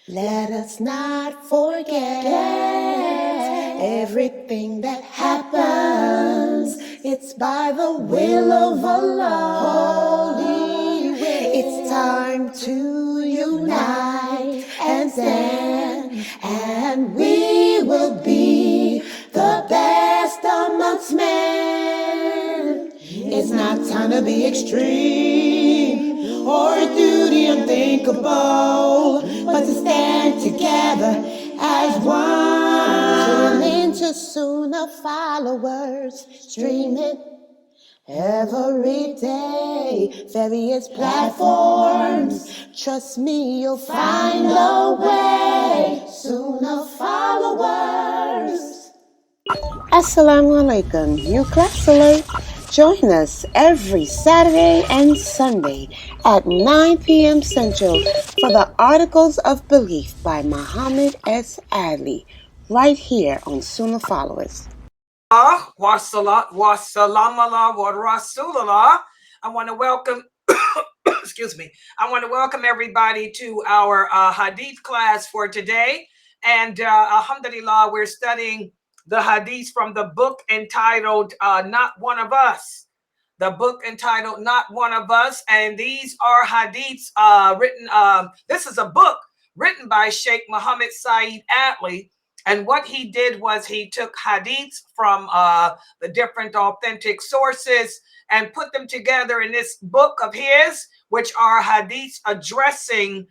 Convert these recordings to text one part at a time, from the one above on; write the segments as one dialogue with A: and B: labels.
A: Let us not forget everything that happens. It's by the will of Allah. Holy will. It's time to unite and stand, and we will be the best amongst men. It's not time to be extreme or do the unthinkable, but to stand together as one. Tune into Sunnah followers, streaming every day, various platforms. Trust me, you'll find a way. Sunnah followers. Assalamu alaikum, new class alert. Join us every Saturday and Sunday at 9 p.m. Central for the Articles of Belief by Muhammad S. Adli, right here on Sunnah Followers.
B: Wassalam Allah wa Rasulullah. I want to welcome, excuse me, I want to welcome everybody to our Hadith class for today. And alhamdulillah, we're studying the Hadith from the book entitled Not One of Us. The book entitled Not One of Us. And these are Hadiths written, this is a book written by Sheikh Muhammad Saeed Adli. And what he did was he took hadiths from the different authentic sources and put them together in this book of his, which are hadiths addressing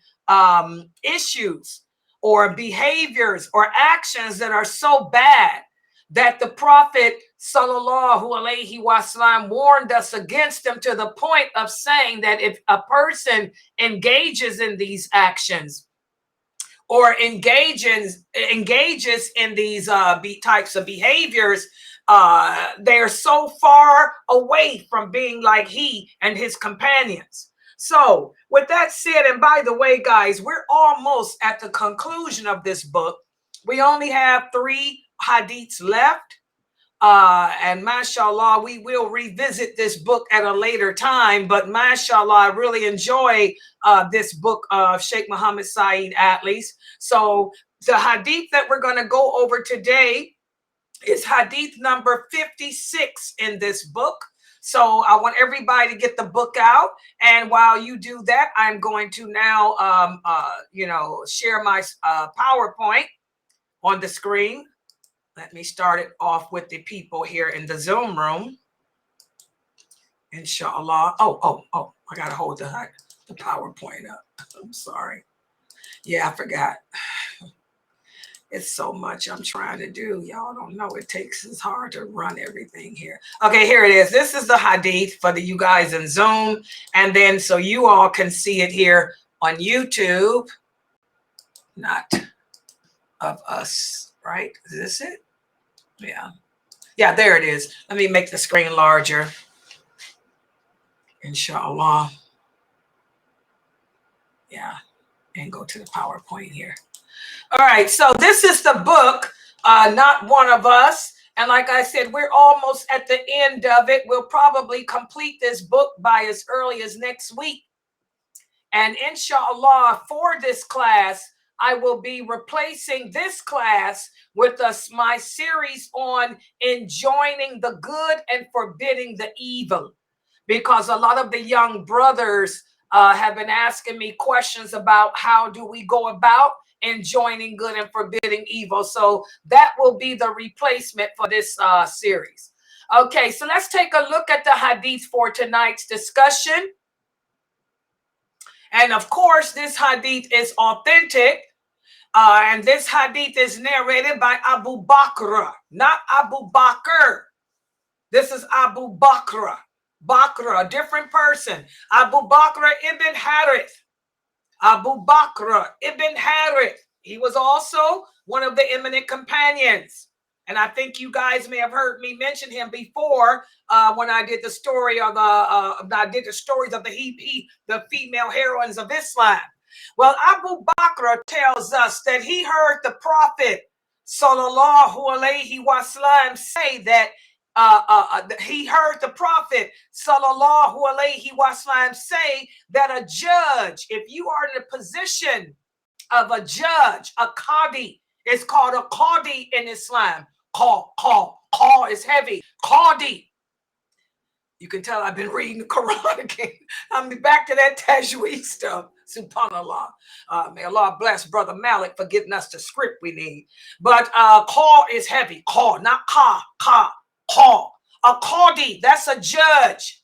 B: issues or behaviors or actions that are so bad that the Prophet sallallahu alaihi wasallam warned us against them, to the point of saying that if a person engages in these actions or engages in these types of behaviors, they're so far away from being like he and his companions. So with that said, and by the way, guys, we're almost at the conclusion of this book. We only have 3 hadiths left. And mashallah, we will revisit this book at a later time. But mashallah, I really enjoy this book of Sheikh Muhammad Saeed Adli's. So the hadith that we're going to go over today is hadith number 56 in this book. So I want everybody to get the book out. And while you do that, I'm going to now, share my PowerPoint on the screen. Let me start it off with the people here in the Zoom room. Inshallah. Oh, I got to hold the PowerPoint up. I'm sorry. Yeah, I forgot. It's so much I'm trying to do. Y'all don't know it's hard to run everything here. Okay, here it is. This is the hadith for you guys in Zoom. And then so you all can see it here on YouTube. Not of us, right? Is this it? Yeah, there it is. Let me make the screen larger. Inshallah. Yeah, and go to the PowerPoint here. All right, so this is the book, Not One of Us. And like I said, we're almost at the end of it. We'll probably complete this book by as early as next week. And inshallah, for this class, I will be replacing this class with my series on enjoining the good and forbidding the evil, because a lot of the young brothers have been asking me questions about how do we go about enjoining good and forbidding evil. So that will be the replacement for this series. Okay, so let's take a look at the hadith for tonight's discussion. And of course, this hadith is authentic. And this hadith is narrated by Abu Bakr, not Abu Bakr. This is Abu Bakr. Bakr, a different person. Abu Bakr ibn Harith. Abu Bakr ibn Harith. He was also one of the eminent companions. And I think you guys may have heard me mention him before when I did the story of the female heroines of Islam. Well, Abu Bakr tells us that he heard the Prophet sallallahu alaihi wasallam say that he heard the Prophet sallallahu alaihi wasallam say that a judge, if you are in a position of a judge, a qadi. It's called a qadi in Islam. Call is heavy. Qadi. You can tell I've been reading the Quran again. I'm back to that tajweed stuff. Subhanallah. May Allah bless Brother Malik for getting us the script we need. But call is heavy. Call, not call. A qadi, that's a judge.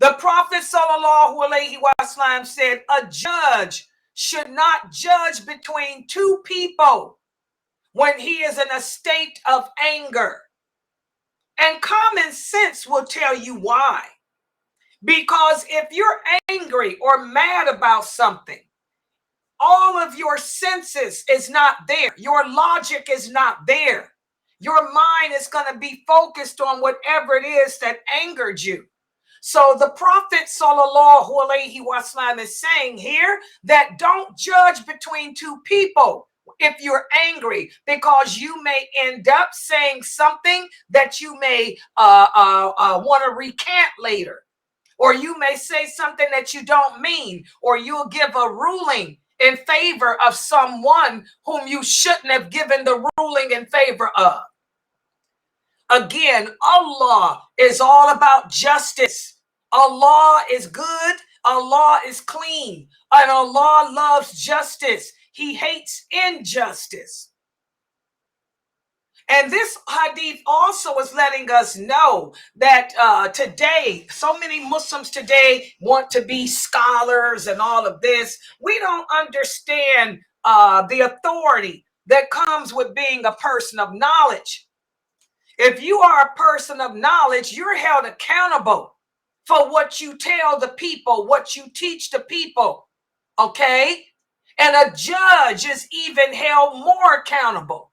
B: The Prophet sallallahu alaihi wasallam said a judge should not judge between two people when he is in a state of anger. And common sense will tell you why. Because if you're angry or mad about something, all of your senses is not there. Your logic is not there. Your mind is going to be focused on whatever it is that angered you. So the Prophet sallallahu alaihi wasallam is saying here that don't judge between two people if you're angry, because you may end up saying something that you may want to recant later, or you may say something that you don't mean, or you'll give a ruling in favor of someone whom you shouldn't have given the ruling in favor of. Again, Allah is all about justice. Allah is good. Allah is clean. And Allah loves justice. He hates injustice. And this hadith also is letting us know that today, so many Muslims today want to be scholars and all of this. We don't understand the authority that comes with being a person of knowledge. If you are a person of knowledge, you're held accountable for what you tell the people, what you teach the people, okay? And a judge is even held more accountable.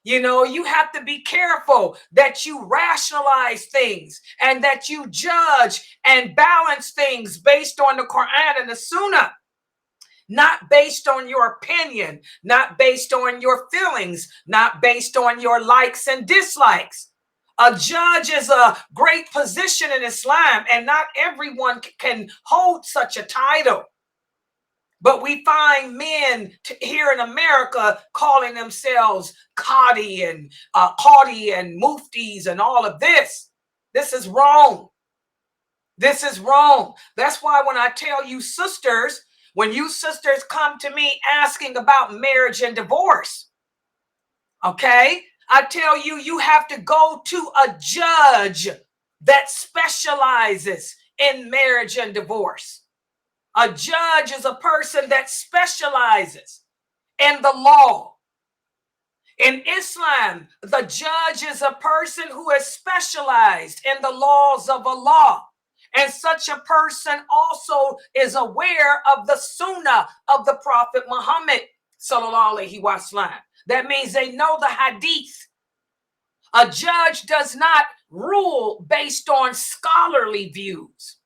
B: You know, you have to be careful that you rationalize things and that you judge and balance things based on the Quran and the Sunnah, not based on your opinion, not based on your feelings, not based on your likes and dislikes. A judge is a great position in Islam, and not everyone can hold such a title. But we find men here in America calling themselves Qadi and Muftis and all of this. This is wrong. This is wrong. That's why when I tell you sisters, when you sisters come to me asking about marriage and divorce, okay, I tell you, you have to go to a judge that specializes in marriage and divorce. A judge is a person that specializes in the law. In Islam, the judge is a person who is specialized in the laws of Allah. And such a person also is aware of the sunnah of the Prophet Muhammad sallallahu alaihi wasallam. That means they know the hadith. A judge does not rule based on scholarly views.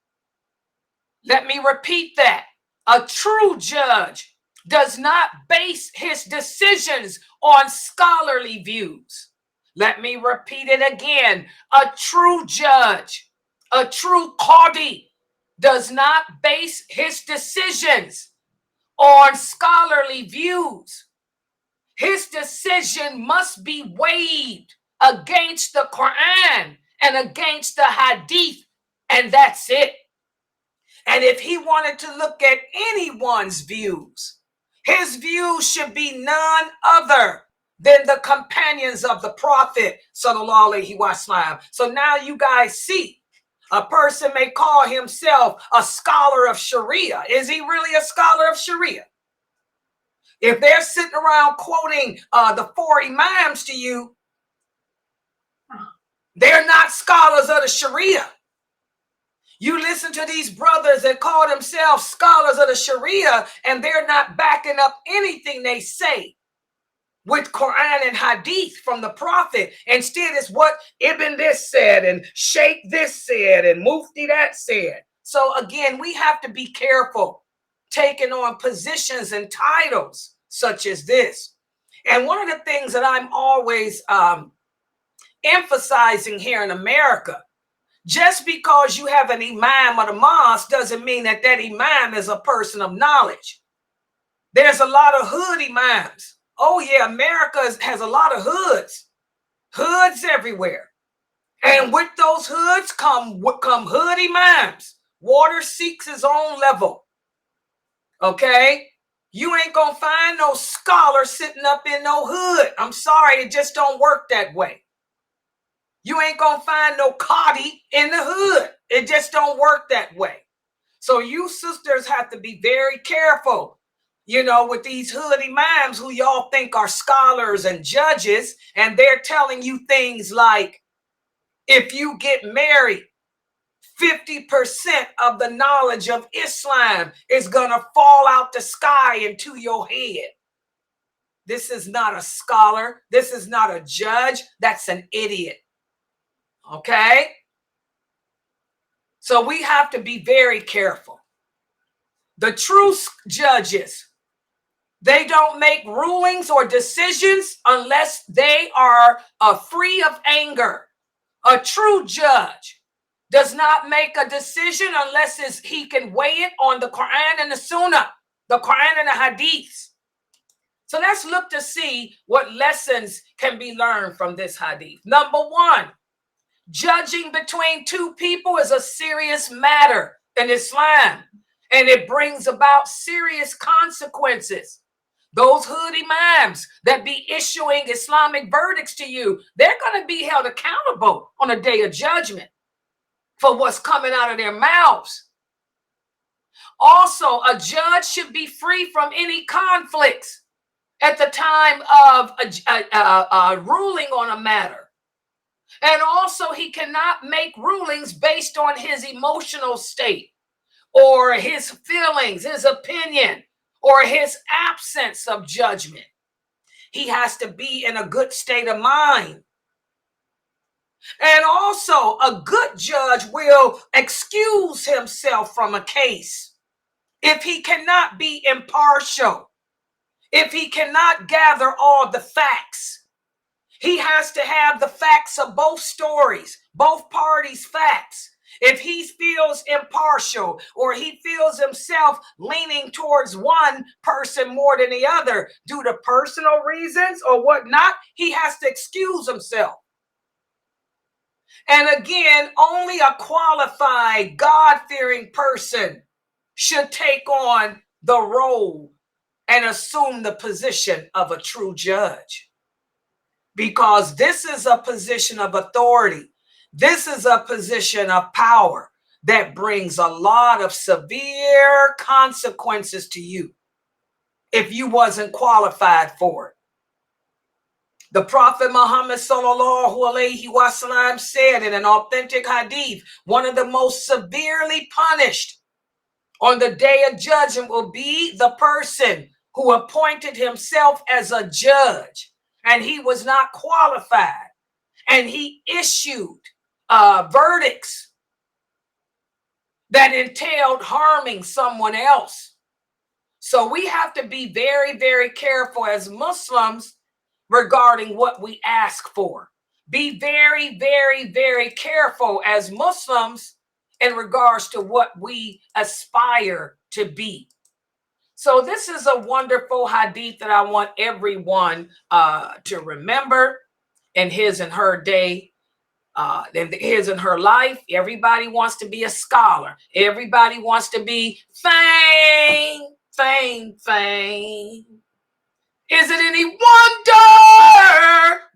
B: Let me repeat that. A true judge does not base his decisions on scholarly views. Let me repeat it again. A true judge, a true qadi, does not base his decisions on scholarly views. His decision must be weighed against the Quran and against the hadith, and that's it. And if he wanted to look at anyone's views, his views should be none other than the companions of the Prophet sallallahu alaihi wasallam. So now you guys see, a person may call himself a scholar of Sharia. Is he really a scholar of Sharia? If they're sitting around quoting the four imams to you, they're not scholars of the Sharia. You listen to these brothers that call themselves scholars of the Sharia, and they're not backing up anything they say with Quran and Hadith from the Prophet. Instead, it's what Ibn this said, and Sheikh this said, and Mufti that said. So again, we have to be careful taking on positions and titles such as this. And one of the things that I'm always emphasizing here in America, just because you have an imam of the mosque doesn't mean that that imam is a person of knowledge. There's a lot of hood imams. Oh yeah, America has a lot of hoods everywhere. And with those hoods come hood imams. Water seeks its own level. Okay? You ain't gonna find no scholar sitting up in no hood. I'm sorry, it just don't work that way. You ain't gonna find no Qadi in the hood. It just don't work that way. So you sisters have to be very careful, you know, with these hood imams who y'all think are scholars and judges, and they're telling you things like, if you get married, 50% of the knowledge of Islam is gonna fall out the sky into your head. This is not a scholar. This is not a judge. That's an idiot. Okay? So we have to be very careful. The true judges, they don't make rulings or decisions unless they are free of anger. A true judge does not make a decision unless he can weigh it on the Quran and the Sunnah, the Quran and the Hadith. So let's look to see what lessons can be learned from this Hadith. Number one, judging between two people is a serious matter in Islam, and it brings about serious consequences. Those hood imams that be issuing Islamic verdicts to you, they're going to be held accountable on a day of judgment for what's coming out of their mouths. Also, a judge should be free from any conflicts at the time of a ruling on a matter. And also, he cannot make rulings based on his emotional state or his feelings, his opinion, or his absence of judgment. He has to be in a good state of mind. And also, a good judge will excuse himself from a case if he cannot be impartial, if he cannot gather all the facts. He has to have the facts of both stories, both parties' facts. If he feels impartial or he feels himself leaning towards one person more than the other due to personal reasons or whatnot, he has to excuse himself. And again, only a qualified, God-fearing person should take on the role and assume the position of a true judge. Because this is a position of authority. This is a position of power that brings a lot of severe consequences to you if you wasn't qualified for it. The Prophet Muhammad sallallahu alaihi wasallam said in an authentic hadith, one of the most severely punished on the day of judgment will be the person who appointed himself as a judge and he was not qualified and he issued verdicts that entailed harming someone else. So we have to be very, very careful as Muslims regarding what we ask for. Be very, very, very careful as Muslims in regards to what we aspire to be. So this is a wonderful hadith that I want everyone to remember in his and her day. In his and her life. Everybody wants to be a scholar. Everybody wants to be fame. Is it any wonder?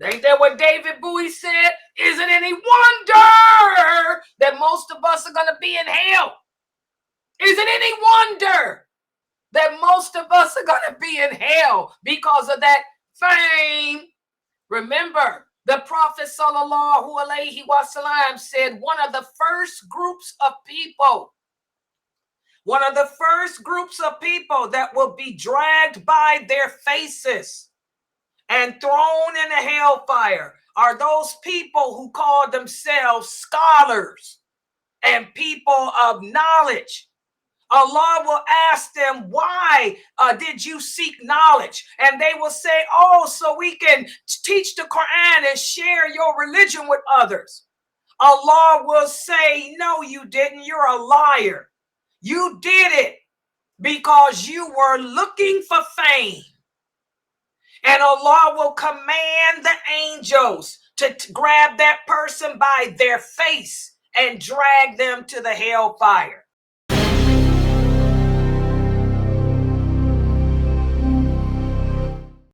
B: Ain't that what David Bowie said? Is it any wonder that most of us are going to be in hell? Is it any wonder that most of us are going to be in hell because of that fame? Remember, the Prophet sallallahu alaihi wasallam said one of the first groups of people that will be dragged by their faces and thrown in the hellfire are those people who call themselves scholars and people of knowledge. Allah will ask them, why did you seek knowledge? And they will say, oh, so we can teach the Quran and share your religion with others. Allah will say, no, you didn't. You're a liar. You did it because you were looking for fame. And Allah will command the angels to grab that person by their face and drag them to the hellfire.